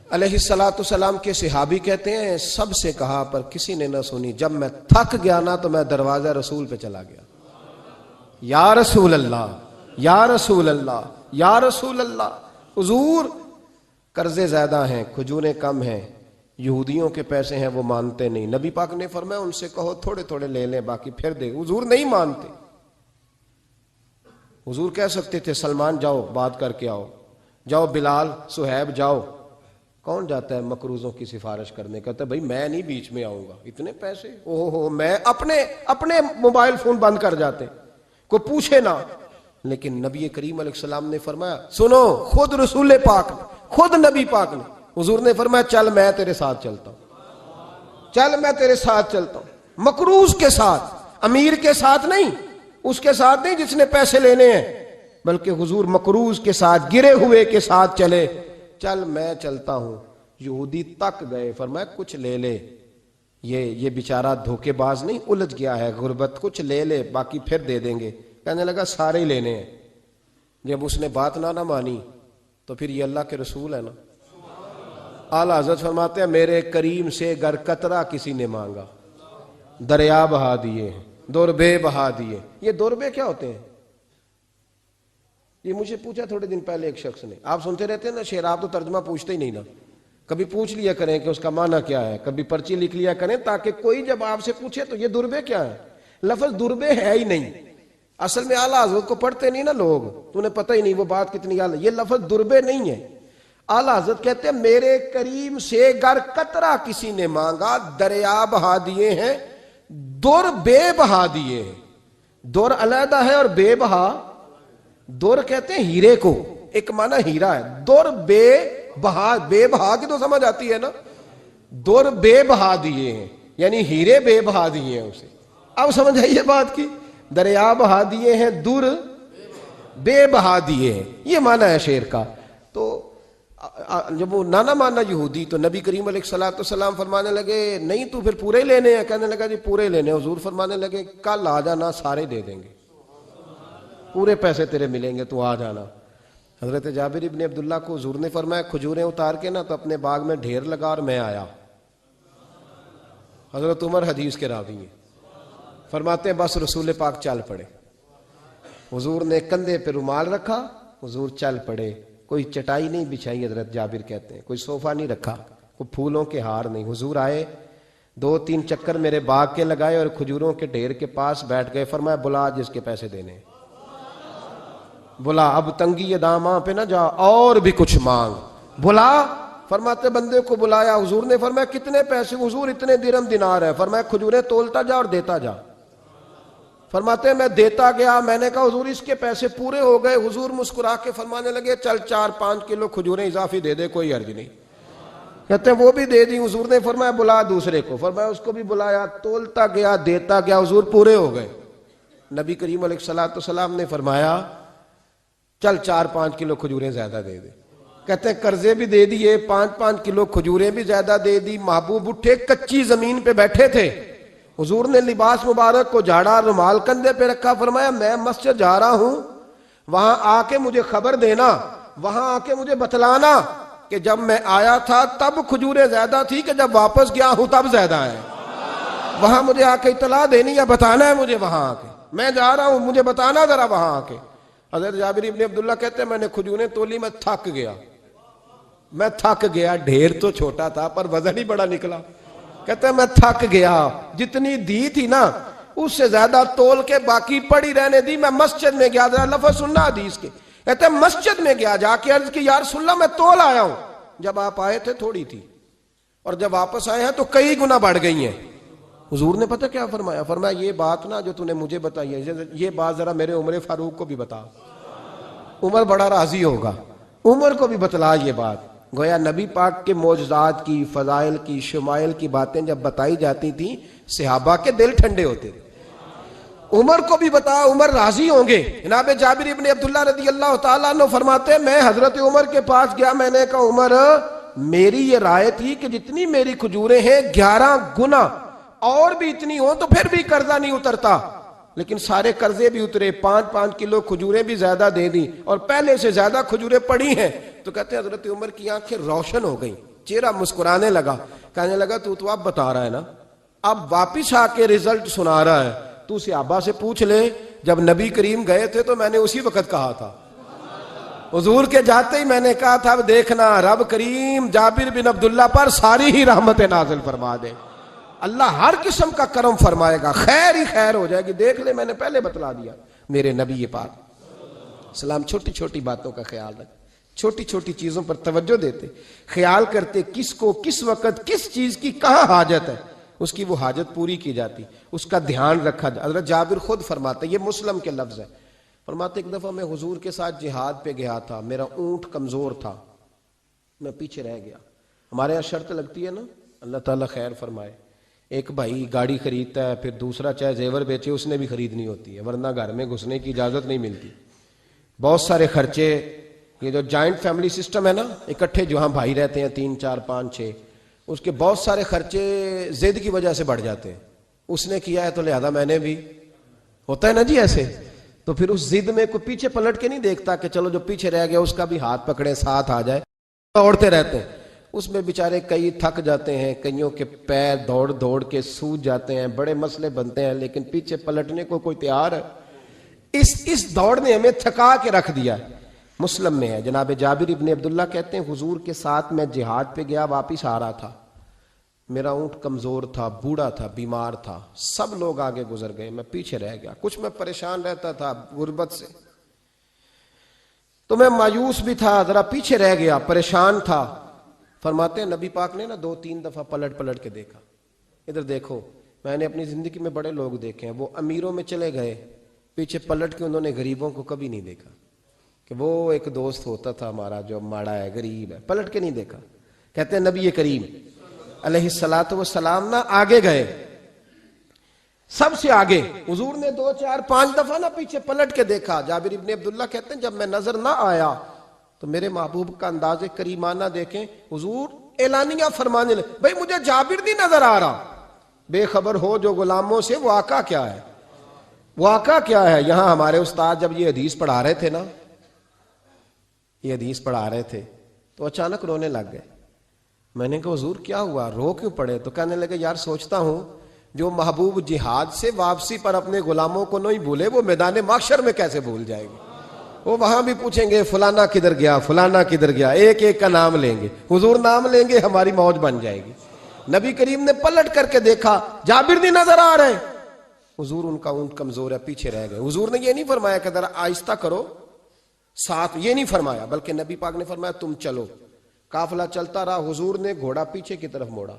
علیہ السلام کے صحابی کہتے ہیں سب سے کہا پر کسی نے نہ سنی، جب میں تھک گیا نا تو میں دروازہ رسول پہ چلا گیا، یا رسول اللہ یا رسول اللہ یا رسول اللہ، حضور قرضے زیادہ ہیں، کھجوریں کم ہیں، یہودیوں کے پیسے ہیں وہ مانتے نہیں، نبی پاک نے فرمایا ان سے کہو تھوڑے تھوڑے لے لیں باقی پھر دے، حضور نہیں مانتے۔ حضور کہہ سکتے تھے سلمان جاؤ بات کر کے آؤ، جاؤ بلال صہیب جاؤ، کون جاتا ہے مقروضوں کی سفارش کرنے؟ کہتا ہے بھائی میں نہیں بیچ میں آؤں گا، اتنے پیسے اوہ میں اپنے موبائل فون بند کر جاتے، کوئی پوچھے نہ۔ لیکن نبی کریم علیہ السلام نے فرمایا سنو، خود رسول پاک نے، خود نبی پاک نے، حضور نے فرمایا چل میں تیرے ساتھ چلتا ہوں، چل میں تیرے ساتھ چلتا ہوں، مقروض کے ساتھ، امیر کے ساتھ نہیں، اس کے ساتھ نہیں جس نے پیسے لینے ہیں، بلکہ حضور مقروض کے ساتھ، گرے ہوئے کے ساتھ چلے، چل میں چلتا ہوں۔ یہودی تک گئے، فرمایا کچھ لے لے، یہ بیچارہ دھوکے باز نہیں الجھ گیا ہے، غربت، کچھ لے لے باقی پھر دے دیں گے۔ کہنے لگا سارے ہی لینے ہیں۔ جب اس نے بات نہ مانی تو پھر یہ اللہ کے رسول ہے نا۔ اعلیٰ حضرت فرماتے ہیں میرے کریم سے گر قطرہ کسی نے مانگا دریا بہا دیے ہیں، دربے بہا دیے۔ یہ دربے کیا ہوتے ہیں؟ یہ مجھے پوچھا تھوڑے دن پہلے ایک شخص نے۔ آپ سنتے رہتے ہیں نا شعر، آپ تو ترجمہ پوچھتے ہی نہیں نا، کبھی پوچھ لیا کریں کہ اس کا معنی کیا ہے، کبھی پرچی لکھ لیا کریں تاکہ کوئی جب آپ سے پوچھے تو یہ دربے کیا ہے۔ لفظ دربے ہے ہی نہیں، اصل میں اعلیٰ حضرت کو پڑھتے نہیں نا لوگ، تو انہیں پتہ ہی نہیں وہ بات کتنی اعلیٰ۔ یہ لفظ دربے نہیں ہے۔ اعلیٰ حضرت کہتے ہیں میرے کریم سے گر قطرہ کسی نے مانگا، دریا بہا دیے ہیں، در بے بہا دیے ہیں۔ در علیحدہ ہے اور بے بہا، در کہتے ہیں ہیرے کو، ایک معنی ہیرا ہے، در بے بہا، بے بہا کی تو سمجھ آتی ہے نا، در بے بہا دیے ہیں یعنی ہیرے بے بہا دیے ہیں اسے۔ اب سمجھ آئیے بات کی، دریا بہا دیے ہیں، در بے بہا دیے ہیں، یہ معنی ہے شعر کا۔ تو جب وہ نانا مانا یہودی، تو نبی کریم علیہ الصلوۃ والسلام فرمانے لگے نہیں تو پھر پورے لینے ہیں؟ کہنے لگا جی پورے لینے۔ حضور فرمانے لگے کل آ جانا، سارے دے دیں گے، پورے پیسے تیرے ملیں گے، تو آ جانا۔ حضرت جابر ابن عبداللہ کو حضور نے فرمایا کھجوریں اتار کے نا تو اپنے باغ میں ڈھیر لگا اور میں آیا۔ حضرت عمر حدیث کے راوی ہیں، فرماتے ہیں بس رسول پاک چل پڑے، حضور نے کندھے پہ رومال رکھا، حضور چل پڑے، کوئی چٹائی نہیں بچھائی، حضرت جابر کہتے ہیں کوئی صوفہ نہیں رکھا، کوئی پھولوں کے ہار نہیں، حضور آئے، 2-3 چکر میرے باغ کے لگائے اور کھجوروں کے ڈھیر کے پاس بیٹھ گئے، فرمایا بلا جس کے پیسے دینے ہیں، بلا، اب تنگی داماں پہ نہ جا اور بھی کچھ مانگ، بلا۔ فرماتے بندے کو بلایا، حضور نے فرمایا کتنے پیسے؟ حضور اتنے درہم دینار ہے۔ فرمایا کھجوریں تولتا جا اور دیتا جا۔ فرماتے ہیں میں دیتا گیا، میں نے کہا حضور اس کے پیسے پورے ہو گئے۔ حضور مسکرا کے فرمانے لگے چل 4-5 کلو کھجوریں اضافی دے دے، کوئی حرج نہیں۔ کہتے ہیں وہ بھی دے دی۔ حضور نے فرمایا بلا دوسرے کو، فرمایا اس کو بھی بلایا، تولتا گیا، دیتا گیا، حضور پورے ہو گئے۔ نبی کریم علیہ الصلوۃ والسلام نے فرمایا چل 4-5 کلو کھجوریں زیادہ دے دے۔ کہتے ہیں قرضے بھی دے دیے، 5-5 کلو کھجوریں بھی زیادہ دے دی۔ محبوب اٹھے، کچی زمین پہ بیٹھے تھے، حضور نے لباس مبارک کو جھاڑا، رومال کندھے پہ رکھا، فرمایا میں مسجد جا رہا ہوں، وہاں آ کے مجھے خبر دینا، وہاں آ کے مجھے بتلانا کہ جب میں آیا تھا تب کھجوریں زیادہ تھی کہ جب واپس گیا ہوں تب زیادہ ہے۔ وہاں مجھے آ کے اطلاع دینی یا بتانا ہے مجھے، وہاں آ کے میں جا رہا ہوں، مجھے بتانا ذرا وہاں آ کے۔ حضرت جابر ابن عبداللہ کہتے ہیں میں نے کھجوریں تولی، میں تھک گیا، ڈھیر تو چھوٹا تھا پر وزن ہی بڑا نکلا۔ کہتے ہیں میں تھک گیا، جتنی دی تھی نا اس سے زیادہ تول کے باقی پڑی رہنے دی۔ میں مسجد میں گیا، ذرا لفظ سننا حدیث کے، کہتے ہیں مسجد میں گیا، جا کے عرض کی یا رسول اللہ میں تول آیا ہوں، جب آپ آئے تھے تھوڑی تھی اور جب واپس آئے ہیں تو کئی گنا بڑھ گئی ہیں۔ حضور نے پتہ کیا فرمایا؟ فرمایا یہ بات نا جو تو نے مجھے بتائی ہے، یہ بات ذرا میرے عمر فاروق کو بھی بتا، عمر بڑا راضی ہوگا، عمر کو بھی بتلا یہ بات۔ گویا نبی پاک کے معجزات کی، فضائل کی، شمائل کی باتیں جب بتائی جاتی تھیں صحابہ کے دل ٹھنڈے ہوتے تھے۔ عمر کو بھی بتا، عمر راضی ہوں گے۔ جناب جابر ابن عبداللہ رضی اللہ تعالیٰ عنہ فرماتے ہیں میں حضرت عمر کے پاس گیا، میں نے کہا عمر میری یہ رائے تھی کہ جتنی میری کھجوریں ہیں 11 گنا اور بھی اتنی ہوں تو پھر بھی قرضہ نہیں اترتا، لیکن سارے قرضے بھی اترے، 5-5 کلو کھجوریں بھی زیادہ دے دی اور پہلے سے زیادہ کھجوریں پڑی ہیں۔ تو کہتے ہیں حضرت عمر کی آنکھیں روشن ہو گئیں، چہرہ مسکرانے لگا، کہنے لگا تو اب بتا رہا ہے نا، اب واپس آ کے رزلٹ سنا رہا ہے، تو صحابہ سے پوچھ لے جب نبی کریم گئے تھے تو میں نے اسی وقت کہا تھا، حضور کے جاتے ہی میں نے کہا تھا اب دیکھنا رب کریم جابر بن عبداللہ پر ساری ہی رحمت نازل فرما دے، اللہ ہر قسم کا کرم فرمائے گا، خیر ہی خیر ہو جائے گی۔ دیکھ لے میں نے پہلے بتلا دیا۔ میرے نبی پاک سلام چھوٹی چھوٹی باتوں کا خیال رکھ، چھوٹی چھوٹی چیزوں پر توجہ دیتے، خیال کرتے کس کو کس وقت کس چیز کی کہاں حاجت ہے، اس کی وہ حاجت پوری کی جاتی، اس کا دھیان رکھا جاتا۔ حضرت جابر خود فرماتے، یہ مسلم کے لفظ ہے، فرماتے ایک دفعہ میں حضور کے ساتھ جہاد پہ گیا تھا، میرا اونٹ کمزور تھا، میں پیچھے رہ گیا۔ ہمارے یہاں شرط لگتی ہے نا، اللہ تعالیٰ خیر فرمائے، ایک بھائی گاڑی خریدتا ہے پھر دوسرا چاہے زیور بیچے اس نے بھی خریدنی ہوتی ہے ورنہ گھر میں گھسنے کی اجازت نہیں ملتی، بہت سارے خرچے۔ یہ جو جوائنٹ فیملی سسٹم ہے نا، اکٹھے جہاں بھائی رہتے ہیں 3 4 5 6، اس کے بہت سارے خرچے ضد کی وجہ سے بڑھ جاتے ہیں، اس نے کیا ہے تو لہذا میں نے بھی، ہوتا ہے نا جی ایسے، تو پھر اس ضد میں کوئی پیچھے پلٹ کے نہیں دیکھتا کہ چلو جو پیچھے رہ گیا اس کا بھی ہاتھ پکڑے ساتھ آ جائے، دوڑتے رہتے ہیں۔ اس میں بیچارے کئی تھک جاتے ہیں، کئیوں کے پیر دوڑ دوڑ کے سوج جاتے ہیں، بڑے مسئلے بنتے ہیں، لیکن پیچھے پلٹنے کو کوئی تیار ہے؟ اس دوڑ نے ہمیں تھکا کے رکھ دیا۔ مسلم میں ہے، جناب جابر ابن عبداللہ کہتے ہیں حضور کے ساتھ میں جہاد پہ گیا، واپس آ رہا تھا، میرا اونٹ کمزور تھا، بوڑھا تھا، بیمار تھا، سب لوگ آگے گزر گئے، میں پیچھے رہ گیا، کچھ میں پریشان رہتا تھا غربت سے، تو میں مایوس بھی تھا، ذرا پیچھے رہ گیا، پریشان تھا۔ فرماتے ہیں نبی پاک نے 2-3 دفعہ پلٹ کے دیکھا، ادھر دیکھو، میں نے اپنی زندگی میں بڑے لوگ دیکھے ہیں، وہ امیروں میں چلے گئے، پیچھے پلٹ کے انہوں نے غریبوں کو کبھی نہیں دیکھا، کہ وہ ایک دوست ہوتا تھا ہمارا جو ماڑا ہے، غریب ہے، پلٹ کے نہیں دیکھا۔ کہتے ہیں نبی کریم علیہ الصلوۃ والسلام آگے گئے، سب سے آگے، حضور نے 2-4-5 دفعہ پیچھے پلٹ کے دیکھا۔ جابر ابن عبداللہ کہتے ہیں جب میں نظر نہ آیا تو میرے محبوب کا انداز کریمانہ دیکھیں، حضور اعلانیہ فرمانے لگے، بھئی مجھے جابر نہیں نظر آ رہا، بے خبر ہو جو غلاموں سے، واقعہ کیا ہے، واقعہ کیا ہے؟ یہاں ہمارے استاد جب یہ حدیث پڑھا رہے تھے نا، یہ حدیث پڑھا رہے تھے تو اچانک رونے لگ گئے۔ میں نے کہا حضور کیا ہوا، رو کیوں پڑے؟ تو کہنے لگے یار سوچتا ہوں جو محبوب جہاد سے واپسی پر اپنے غلاموں کو نہیں بھولے، وہ میدان محشر میں کیسے بھول جائے گے؟ وہ وہاں بھی پوچھیں گے فلانا کدھر گیا، فلانا کدھر گیا، ایک ایک کا نام لیں گے، حضور نام لیں گے، ہماری موج بن جائے گی۔ نبی کریم نے پلٹ کر کے دیکھا، جابر نہیں نظر آ رہے، حضور ان کا اونٹ کمزور ہے، پیچھے رہ گئے۔ حضور نے یہ نہیں فرمایا کہ ذرا آہستہ کرو ساتھ، یہ نہیں فرمایا، بلکہ نبی پاک نے فرمایا تم چلو۔ قافلہ چلتا رہا، حضور نے گھوڑا پیچھے کی طرف موڑا،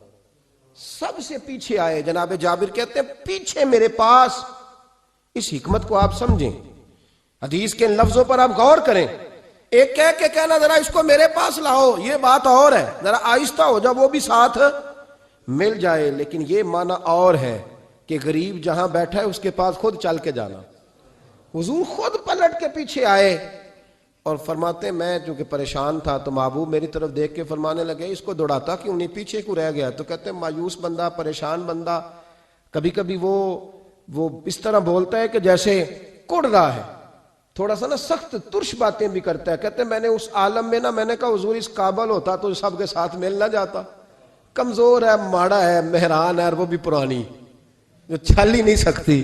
سب سے پیچھے آئے۔ جناب جابر کہتے ہیں پیچھے میرے پاس، اس حکمت کو آپ سمجھیں، حدیث کے ان لفظوں پر آپ غور کریں، ایک کہہ کے کہنا ذرا اس کو میرے پاس لاؤ، یہ بات اور ہے، ذرا آہستہ ہو جا، وہ بھی ساتھ مل جائے، لیکن یہ معنی اور ہے کہ غریب جہاں بیٹھا ہے اس کے پاس خود چل کے جانا۔ حضور خود پلٹ کے پیچھے آئے اور فرماتے ہیں میں چونکہ پریشان تھا تو محبوب میری طرف دیکھ کے فرمانے لگے اس کو دوڑاتا کیوں نہیں، پیچھے کیوں رہ گیا؟ تو کہتے ہیں مایوس بندہ، پریشان بندہ کبھی کبھی وہ اس طرح بولتا ہے کہ جیسے کڑ رہا ہے، تھوڑا سا نا سخت ترش باتیں بھی کرتا ہے۔ کہتے ہیں میں نے اس عالم میں نا، میں نے کہا حضور اس قابل ہوتا تو سب کے ساتھ مل نہ جاتا، کمزور ہے، ماڑا ہے، مہران ہے، اور وہ بھی پرانی جو چل ہی نہیں سکتی،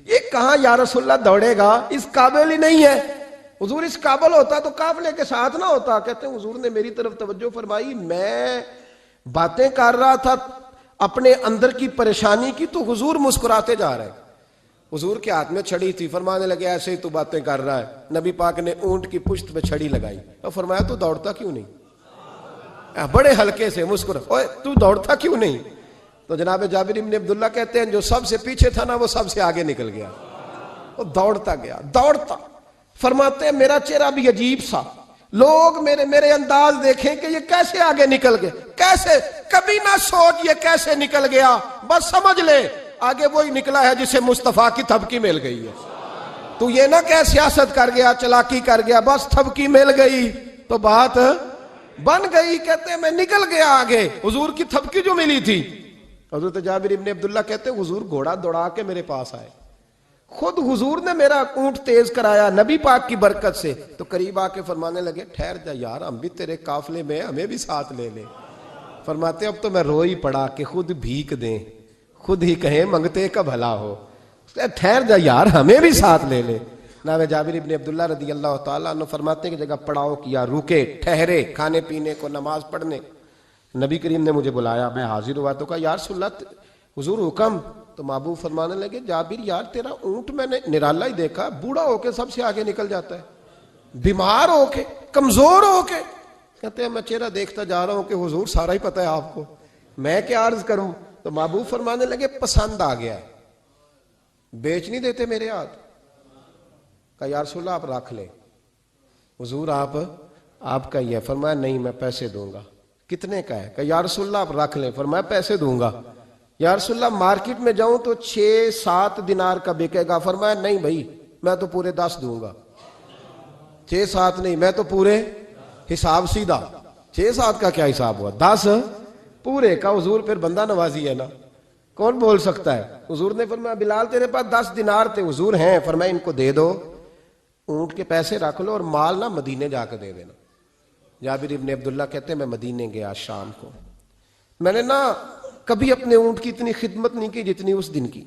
یہ کہاں یا رسول اللہ دوڑے گا، اس قابل ہی نہیں ہے۔ حضور اس قابل ہوتا تو قافلے کے ساتھ نہ ہوتا۔ کہتے ہیں حضور نے میری طرف توجہ فرمائی، میں باتیں کر رہا تھا اپنے اندر کی پریشانی کی، تو حضور مسکراتے جا رہے، حضور کے ہاتھ میں چھڑی تھی، فرمانے لگے ایسے ہی تو باتیں کر رہا ہے۔ نبی پاک نے اونٹ کی پشت پہ چھڑی لگائی اور فرمایا تو دوڑتا کیوں نہیں؟ بڑے ہلکے سے مسکرا، اوے تو دوڑتا کیوں نہیں؟ تو جناب جابر ابن عبداللہ کہتے ہیں جو سب سے پیچھے تھا نا وہ سب سے آگے نکل گیا، وہ دوڑتا گیا، دوڑتا۔ فرماتے ہیں میرا چہرہ بھی عجیب سا، لوگ میرے انداز دیکھیں کہ یہ کیسے آگے نکل گئے، کیسے، کبھی نہ سوچ یہ کیسے نکل گیا، بس سمجھ لے آگے وہی نکلا ہے جسے مصطفیٰ کی تھپکی مل گئی ہے۔ تو یہ نہ کہ سیاست کر گیا، چلاکی کر گیا، بس تھپکی مل گئی تو بات بن گئی۔ کہتے ہیں میں نکل گیا آگے، حضور کی تھپکی جو ملی تھی۔ حضرت جابر ابن عبداللہ کہتے ہیں حضور گھوڑا دوڑا کے میرے پاس آئے، خود حضور نے میرا اونٹ تیز کرایا نبی پاک کی برکت سے۔ تو قریب آ کے فرمانے لگے ٹھہر جا یار، ہم بھی تیرے قافلے میں، ہمیں بھی ساتھ لے لے۔ فرماتے اب تو میں رو ہی پڑا کہ خود بھیک دیں، خود ہی کہیں منگتے کا بھلا ہو، ٹھہر جا یار ہمیں بھی ساتھ لے لے۔ جناب جابر ابن عبداللہ رضی اللہ تعالیٰ عنہ فرماتے ہیں کہ جگہ پڑاؤ کیا، رکے، ٹھہرے کھانے پینے کو، نماز پڑھنے۔ نبی کریم نے مجھے بلایا، میں حاضر ہوا تو کہا یا رسول اللہ حضور حکم۔ تو محبوب فرمانے لگے جابر یار تیرا اونٹ میں نے نرالا ہی دیکھا، بوڑھا ہو کے سب سے آگے نکل جاتا ہے، بیمار ہو کے، کمزور ہو کے۔ کہتے ہیں میں چہرہ دیکھتا جا رہا ہوں کہ حضور سارا ہی پتہ ہے آپ کو، میں کیا عرض کروں؟ تو محبوب فرمانے لگے پسند آ گیا، بیچ نہیں دیتے میرے ہاتھ؟ کہا یا رسول اللہ آپ رکھ لیں، حضور آپ کا ہی ہے۔ فرمایا نہیں میں پیسے دوں گا۔ کتنے کا ہے؟ کہا یا رسول اللہ آپ رکھ لیں۔ فرمایا پیسے دوں گا۔ یا رسول اللہ مارکیٹ میں جاؤں تو 6-7 دینار کا بکے گا۔ فرمایا نہیں بھائی میں تو پورے 10 دوں گا۔ 6-7 نہیں، میں تو پورے، حساب سیدھا، 6-7 کا کیا حساب ہوا، 10 پورے کا۔ حضور پھر بندہ نوازی ہے نا، کون بول سکتا ہے؟ حضور نے فرمایا بلال تیرے پاس 10 دینار تھے؟ حضور ہیں۔ فرمایا ان کو دے دو، اونٹ کے پیسے رکھ لو اور مال نہ مدینے جا کے دے دینا۔ جابر ابن عبداللہ کہتے ہیں میں مدینے گیا شام کو، میں نے نا کبھی اپنے اونٹ کی اتنی خدمت نہیں کی جتنی اس دن کی.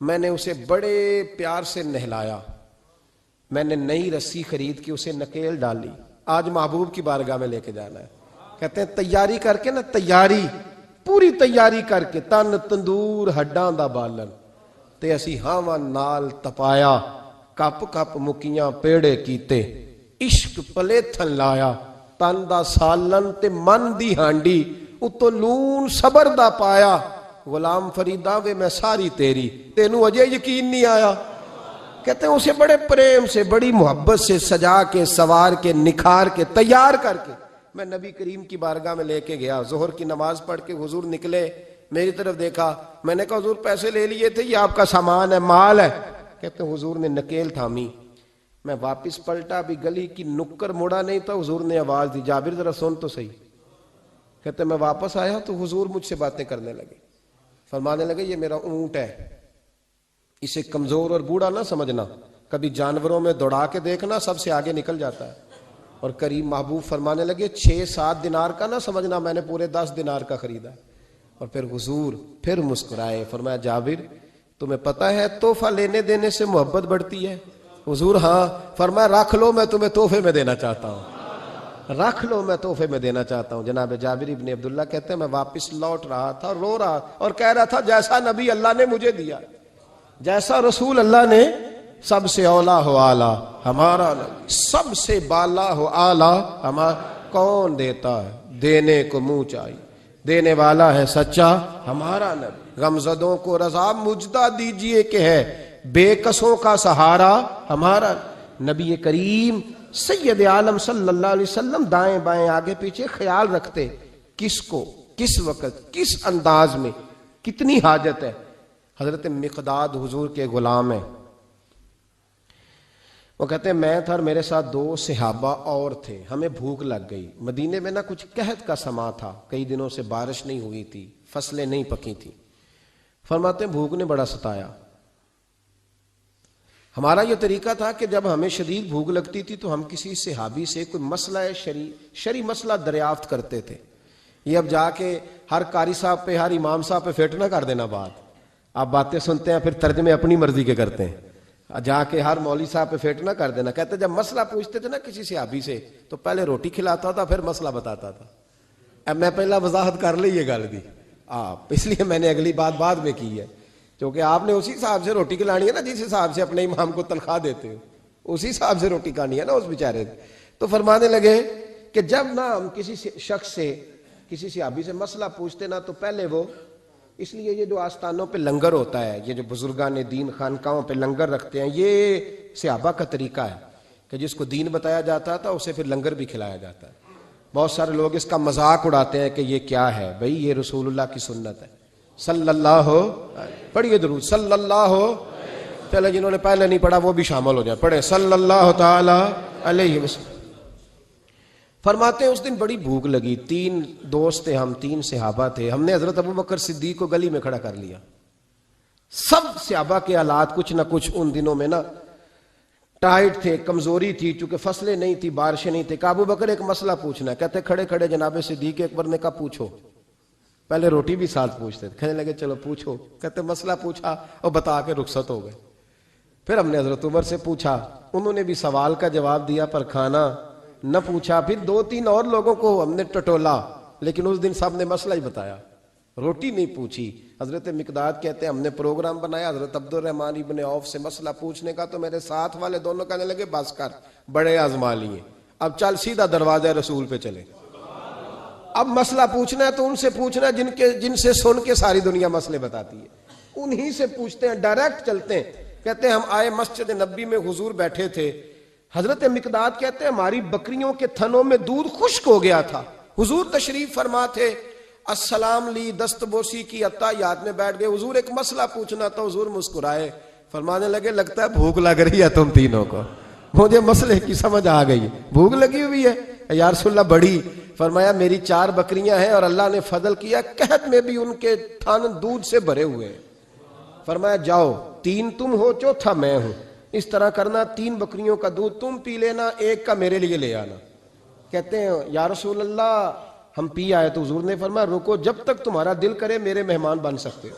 میں نے اسے بڑے پیار سے نہلایا، میں نے نئی رسی خرید کے اسے نکیل ڈالی. آج محبوب کی بارگاہ میں لے کے جانا ہے. کہتے ہیں تیاری کر کے نا، تیاری پوری تیاری کر کے، تن تندور ہڈاں دا بالن تے اسی ہاواں نال تپایا، کپ کپ مکیاں پیڑے کیتے، عشق پلیتھن لایا، تن دا سالن تے من دی ہانڈی، اتو لون صبر دا پایا. غلام فریدا وے میں ساری تیری، تینوں اجے یقین نہیں آیا. کہتے ہیں اسے بڑے پریم سے، بڑی محبت سے سجا کے، سوار کے، نکھار کے، تیار کر کے میں نبی کریم کی بارگاہ میں لے کے گیا. ظہر کی نماز پڑھ کے حضور نکلے، میری طرف دیکھا، میں نے کہا حضور پیسے لے لیے تھے، یہ آپ کا سامان ہے، مال ہے. کہتے ہیں حضور نے نکیل تھامی، میں واپس پلٹا، بھی گلی کی نکر مڑا نہیں تھا، حضور نے آواز دی جابر ذرا سن تو صحیح. کہتے ہیں میں واپس آیا تو حضور مجھ سے باتیں کرنے لگے، فرمانے لگے یہ میرا اونٹ ہے، اسے کمزور اور بوڑھا نہ سمجھنا، کبھی جانوروں میں دوڑا کے دیکھنا سب سے آگے نکل جاتا ہے. اور کریم محبوب فرمانے لگے 6-7 دینار کا نہ سمجھنا، میں نے پورے 10 دینار کا خریدا. اور پھر حضور پھر مسکرائے، فرمایا جابر تمہیں پتہ ہے تحفہ لینے دینے سے محبت بڑھتی ہے؟ حضور ہاں. فرمایا رکھ لو، میں تمہیں تحفے میں دینا چاہتا ہوں، رکھ لو، میں تحفے میں دینا چاہتا ہوں. جناب جابر ابن عبداللہ کہتے ہیں میں واپس لوٹ رہا تھا، رو رہا اور کہہ رہا تھا جیسا نبی اللہ نے مجھے دیا، جیسا رسول اللہ نے، سب سے اولا ہو آلہ ہمارا نبی، سب سے بالا ہو آلہ ہمارا. کون دیتا ہے دینے کو منہ چاہیے، دینے والا ہے سچا ہمارا نبی. غمزدوں کو رضا مجدہ دیجئے کہ ہے بے کسوں کا سہارا ہمارا نبی کریم سید عالم صلی اللہ علیہ وسلم. دائیں بائیں آگے پیچھے خیال رکھتے کس کو، کس وقت، کس انداز میں، کتنی حاجت ہے. حضرت مقداد حضور کے غلام ہیں، وہ کہتے ہیں میں تھا اور میرے ساتھ 2 صحابہ اور تھے، ہمیں بھوک لگ گئی. مدینے میں نا کچھ قحط کا سما تھا، کئی دنوں سے بارش نہیں ہوئی تھی، فصلیں نہیں پکی تھی. فرماتے ہیں بھوک نے بڑا ستایا. ہمارا یہ طریقہ تھا کہ جب ہمیں شدید بھوک لگتی تھی تو ہم کسی صحابی سے کوئی مسئلہ شرعی مسئلہ دریافت کرتے تھے. یہ اب جا کے ہر قاری صاحب پہ، ہر امام صاحب پہ فٹ نہ کر دینا بات. آپ باتیں سنتے ہیں پھر ترجمے اپنی مرضی کے کرتے ہیں، جا کے ہر مولوی صاحب پہ فٹ نہ کر دینا. کہتے جب مسئلہ پوچھتے تھے نا کسی صحابی سے تو پہلے روٹی کھلاتا تھا پھر مسئلہ بتاتا تھا. اب میں پہلا وضاحت کر لی یہ گل دی آپ، اس لیے میں نے اگلی بات بعد میں کی ہے، کیونکہ آپ نے اسی حساب سے روٹی کھلانی ہے نا، جس حساب سے اپنے امام کو تنخواہ دیتے ہو اسی حساب سے روٹی کھانی ہے نا اس بیچارے. تو فرمانے لگے کہ جب نہ ہم کسی شخص سے، کسی صحابی سے مسئلہ پوچھتے نا تو پہلے وہ، اس لیے یہ جو آستانوں پہ لنگر ہوتا ہے، یہ جو بزرگان دین خانقاہوں پہ لنگر رکھتے ہیں، یہ صحابہ کا طریقہ ہے کہ جس کو دین بتایا جاتا تھا اسے پھر لنگر بھی کھلایا جاتا ہے. بہت سارے لوگ اس کا مذاق اڑاتے ہیں کہ یہ کیا ہے. بھئی یہ رسول اللہ کی سنت ہے صلی اللہ ہو، پڑھیے درود صلی اللہ ہو. چلے جنہوں نے پہلے نہیں پڑھا وہ بھی شامل ہو جائے، پڑھے صلی اللہ تعالی علیہ وسلم. فرماتے ہیں اس دن بڑی بھوک لگی، 3 دوست تھے ہم، 3 صحابہ تھے. ہم نے حضرت ابوبکر صدیق کو گلی میں کھڑا کر لیا. سب صحابہ کے حالات کچھ نہ کچھ ان دنوں میں نا ٹائٹ تھے، کمزوری تھی، چونکہ فصلیں نہیں تھی، بارشیں نہیں تھی. ابوبکر ایک مسئلہ پوچھنا ہے، کہتے کھڑے کھڑے جناب صدیق اکبر نے کہا پوچھو. پہلے روٹی بھی ساتھ پوچھتے تھے، کہنے لگے چلو پوچھو. کہتے مسئلہ پوچھا اور بتا کے رخصت ہو گئے. پھر ہم نے حضرت عمر سے پوچھا، انہوں نے بھی سوال کا جواب دیا پر کھانا نہ پوچھا. پھر 2-3 اور لوگوں کو ہم نے ٹٹولا، لیکن اس دن سب نے مسئلہ ہی بتایا، روٹی نہیں پوچھی. حضرت مقداد کہتے ہیں ہم نے پروگرام بنایا حضرت عبد الرحمن ابن عوف سے مسئلہ پوچھنے کا، تو میرے ساتھ والے دونوں کہنے لگے بس کر، بڑے آزما لیے، اب چل سیدھا دروازہ رسول پہ چلے. اب مسئلہ پوچھنا ہے تو ان سے پوچھنا ہے جن سے سن کے ساری دنیا مسئلے بتاتی ہے، انہی سے پوچھتے ہیں، ڈائریکٹ چلتے ہیں. کہتے ہیں ہم آئے مسجد نبی میں، حضور بیٹھے تھے. حضرت مقداد کہتے ہیں ہماری بکریوں کے تھنوں میں دودھ خشک ہو گیا تھا. حضور تشریف فرما تھے، السلام لی، دست بوسی کی، اتحیات میں بیٹھ گئے. حضور ایک مسئلہ پوچھنا تھا. حضور مسکرائے، فرمانے لگے لگتا ہے بھوک لگ رہی ہے تم تینوں کو، مجھے مسئلے کی سمجھ آ گئی، بھوک لگی ہوئی ہے. یا رسول اللہ بڑی. فرمایا میری 4 بکریاں ہیں اور اللہ نے فضل کیا قحط میں بھی ان کے تھن دودھ سے بھرے ہوئے ہیں. فرمایا جاؤ، 3 تم ہو، چوتھا میں ہوں، اس طرح کرنا 3 بکریوں کا دودھ تم پی لینا، 1 کا میرے لیے لے آنا. کہتے ہیں یا رسول اللہ ہم پی آئے، تو حضور نے فرمایا رکو، جب تک تمہارا دل کرے میرے مہمان بن سکتے ہو۔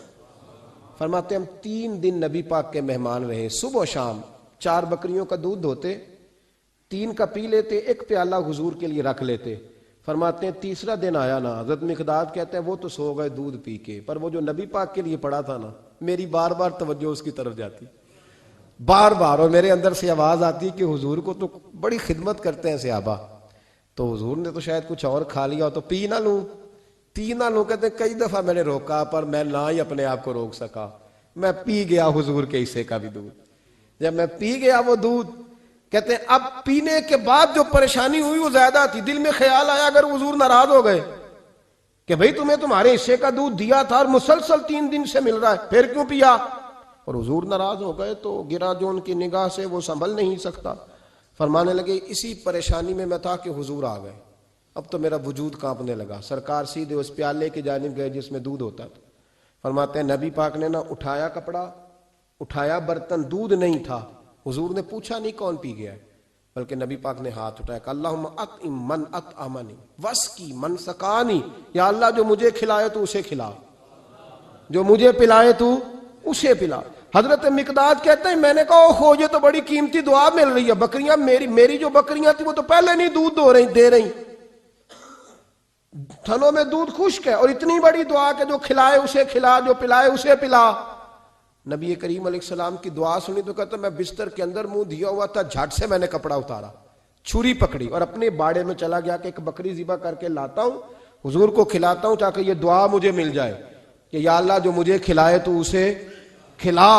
فرماتے ہم 3 دن نبی پاک کے مہمان رہے، صبح و شام 4 بکریوں کا دودھ دھوتے، 3 کا پی لیتے، 1 پیالہ حضور کے لیے رکھ لیتے۔ فرماتے ہیں تیسرا دن آیا نا، حضرت مقداد کہتے ہیں وہ تو سو گئے دودھ پی کے، پر وہ جو نبی پاک کے لیے پڑا تھا نا، میری بار بار توجہ اس کی طرف جاتی، بار بار، اور میرے اندر سے آواز آتی کہ حضور کو تو بڑی خدمت کرتے ہیں صحابہ، تو حضور نے تو شاید کچھ اور کھا لیا ہو تو پی نہ لوں۔ کہتے ہیں کئی دفعہ میں نے روکا پر میں نہ ہی اپنے آپ کو روک سکا، میں پی گیا حضور کے حصے کا بھی دودھ۔ جب میں پی گیا وہ دودھ، کہتے ہیں اب پینے کے بعد جو پریشانی ہوئی وہ زیادہ تھی، دل میں خیال آیا اگر حضور ناراض ہو گئے کہ بھئی تمہیں تمہارے حصے کا دودھ دیا تھا اور مسلسل 3 دن سے مل رہا ہے، پھر کیوں پیا؟ اور حضور ناراض ہو گئے تو گرا جو ان کی نگاہ سے وہ سنبھل نہیں سکتا، فرمانے لگے اسی پریشانی میں تھا کہ حضور آ گئے، اب تو میرا وجود کانپنے لگا۔ سرکار سیدھے اس پیالے کی جانب گئے جس میں دودھ ہوتا تھا، فرماتے ہیں نبی پاک نے نہ اٹھایا کپڑا، اٹھایا برتن، دودھ نہیں تھا۔ حضور نے پوچھا نہیں کون پی گیا ہے، بلکہ نبی پاک نے ہاتھ اٹھایا کہ اللہم اطعم من اطعمنی واسقی من سقانی، یا اللہ جو مجھے کھلائے تو اسے کھلا، جو مجھے پلائے تو اسے پلا۔ حضرت مقداد کہتے ہیں میں نے کہا اوہ یہ تو بڑی قیمتی دعا مل رہی ہے، بکریاں میری جو بکریاں تھی وہ تو پہلے نہیں دودھ دے رہی، تھنوں میں دودھ خشک ہے، اور اتنی بڑی دعا کہ جو کھلائے اسے کھلا، جو پلائے اسے پلا۔ نبی کریم علیہ السلام کی دعا سنی تو کہتا میں بستر کے اندر منہ دیا ہوا تھا، جھٹ سے میں نے کپڑا اتارا، چھری پکڑی اور اپنے باڑے میں چلا گیا کہ ایک بکری ذبح کر کے لاتا ہوں، حضور کو کھلاتا ہوں تاکہ یہ دعا مجھے مل جائے کہ یا اللہ جو مجھے کھلائے تو اسے کھلا۔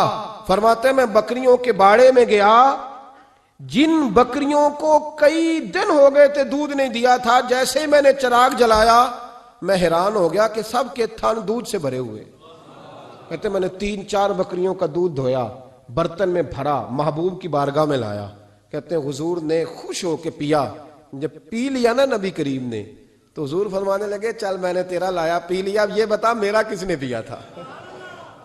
فرماتے ہیں میں بکریوں کے باڑے میں گیا، جن بکریوں کو کئی دن ہو گئے تھے دودھ نہیں دیا تھا، جیسے ہی میں نے چراغ جلایا میں حیران ہو گیا کہ سب کے تھن دودھ سے بھرے ہوئے۔ کہتے میں نے 3-4 بکریوں کا دودھ دھویا، برتن میں بھرا، محبوب کی بارگاہ میں لایا۔ کہتے ہیں حضور نے خوش ہو کے پیا، جب پی لیا نا نبی کریم نے تو حضور فرمانے لگے چل میں نے تیرا لایا پی لیا، اب یہ بتا میرا کس نے دیا تھا؟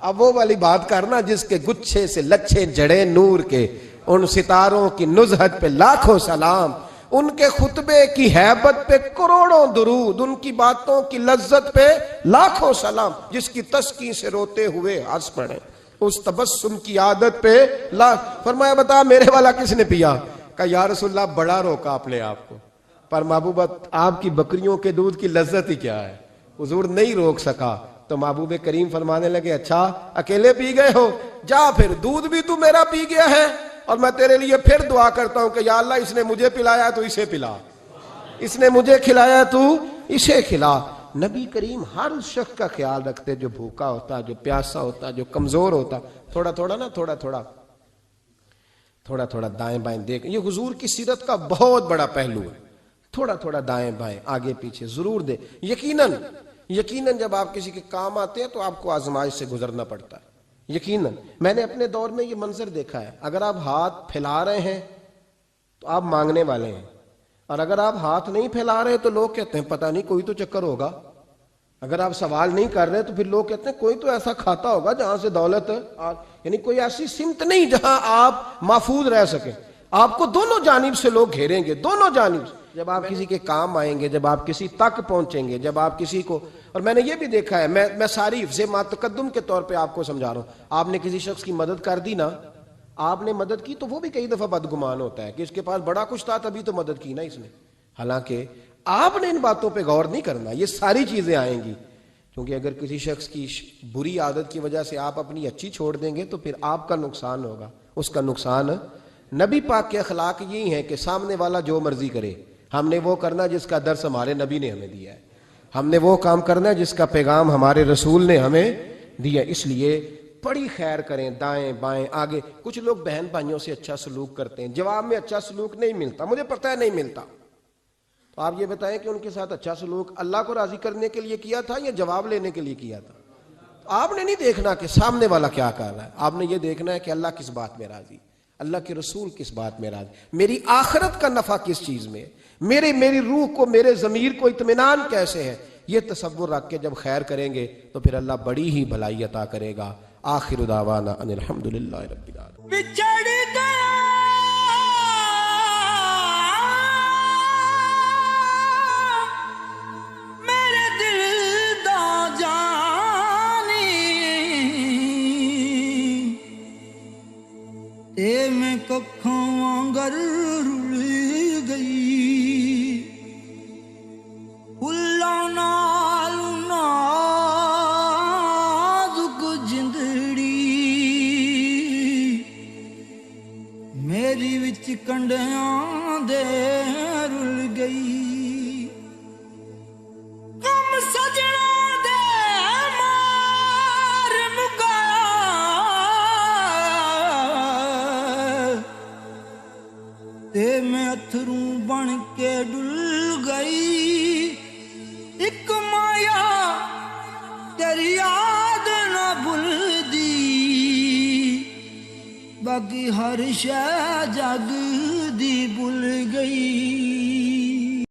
اب وہ والی بات کرنا جس کے گچھے سے لچھے جڑے نور کے، ان ستاروں کی نزہت پہ لاکھوں سلام، ان کے خطبے کی ہیبت پہ کروڑوں درود، ان کی باتوں کی لذت پہ لاکھوں سلام، جس کی تسکین سے روتے ہوئے ہنس پڑے، اس تبسم کی عادت پہ فرمایا بتا میرے والا کس نے پیا؟ کہا یا رسول اللہ بڑا روکا اپنے آپ کو، پر محبوبت آپ کی بکریوں کے دودھ کی لذت ہی کیا ہے، حضور نہیں روک سکا۔ تو محبوب کریم فرمانے لگے اچھا اکیلے پی گئے ہو، جا پھر دودھ بھی تو میرا پی گیا ہے، اور میں تیرے لیے پھر دعا کرتا ہوں کہ یا اللہ اس نے مجھے پلایا تو اسے پلا، اس نے مجھے کھلایا تو اسے کھلا۔ نبی کریم ہر اس شخص کا خیال رکھتے جو بھوکا ہوتا، جو پیاسا ہوتا، جو کمزور ہوتا، تھوڑا تھوڑا دائیں بائیں دیکھ، یہ حضور کی سیرت کا بہت بڑا پہلو ہے، تھوڑا تھوڑا دائیں بائیں آگے پیچھے ضرور دے۔ یقیناً جب آپ کسی کے کام آتے ہیں تو آپ کو آزمائش سے گزرنا پڑتا ہے، یقیناً میں نے اپنے دور میں یہ منظر دیکھا ہے، اگر آپ ہاتھ پھیلا رہے ہیں تو آپ مانگنے والے ہیں، اور اگر آپ ہاتھ نہیں پھیلا رہے تو لوگ کہتے ہیں پتہ نہیں کوئی تو چکر ہوگا، اگر آپ سوال نہیں کر رہے تو پھر لوگ کہتے ہیں کوئی تو ایسا کھاتا ہوگا جہاں سے دولت، یعنی کوئی ایسی سمت نہیں جہاں آپ محفوظ رہ سکیں، آپ کو دونوں جانب سے لوگ گھیریں گے، دونوں جانب سے۔ جب آپ کسی کے کام آئیں گے، جب آپ کسی تک پہنچیں گے، جب آپ کسی کو، اور میں نے یہ بھی دیکھا ہے، میں ساری حفظ ما تقدم کے طور پہ آپ کو سمجھا رہا ہوں، آپ نے کسی شخص کی مدد کر دی نا، آپ نے مدد کی تو وہ بھی کئی دفعہ بدگمان ہوتا ہے کہ اس کے پاس بڑا کچھ تھا تبھی تو مدد کی نا اس نے، حالانکہ آپ نے ان باتوں پہ غور نہیں کرنا، یہ ساری چیزیں آئیں گی، کیونکہ اگر کسی شخص کی بری عادت کی وجہ سے آپ اپنی اچھی چھوڑ دیں گے تو پھر آپ کا نقصان ہوگا، اس کا نقصان۔ نبی پاک کے اخلاق یہی ہیں کہ سامنے والا جو مرضی کرے، ہم نے وہ کرنا جس کا درس ہمارے نبی نے ہمیں دیا ہے، ہم نے وہ کام کرنا ہے جس کا پیغام ہمارے رسول نے ہمیں دیا، اس لیے بڑی خیر کریں، دائیں بائیں آگے۔ کچھ لوگ بہن بھائیوں سے اچھا سلوک کرتے ہیں، جواب میں اچھا سلوک نہیں ملتا، مجھے پتہ ہے نہیں ملتا، تو آپ یہ بتائیں کہ ان کے ساتھ اچھا سلوک اللہ کو راضی کرنے کے لیے کیا تھا یا جواب لینے کے لیے کیا تھا؟ آپ نے نہیں دیکھنا کہ سامنے والا کیا کر رہا ہے، آپ نے یہ دیکھنا ہے کہ اللہ کس بات میں راضی، اللہ کے رسول کس بات میں راضی، میری آخرت کا نفع کس چیز میں، میری روح کو، میرے ضمیر کو اطمینان کیسے ہے، یہ تصور رکھ کے جب خیر کریں گے تو پھر اللہ بڑی ہی بھلائی عطا کرے گا۔ آخر دعوانا ان الحمدللہ رب العالمین۔ ਵਾਂਗਰ ਰੁਲ ਗਈ ਫੁੱਲਾਂ ਨਾਲ ਨਾਜ਼ੁਕ ਜਿੰਦੜੀ ਮੇਰੀ ਵਿੱਚ ਕੰਡਿਆਂ ਦੇ ਰੁਲ ਗਈ ਗਮ ਸਜਣਾ ਦੇ ਮਾਰ ਮੁਕਾਇਆ ਤੇ ਮੈਂ ਅਥਰੂ ਬਣ ਕੇ ਡੁੱਲ ਗਈ ਇੱਕ ਮਾਇਆ ਤੇਰੀ ਯਾਦ ਨਾ ਭੁੱਲਦੀ ਬਾਕੀ ਹਰ ਸ਼ੈ ਜਗ ਦੀ ਭੁੱਲ ਗਈ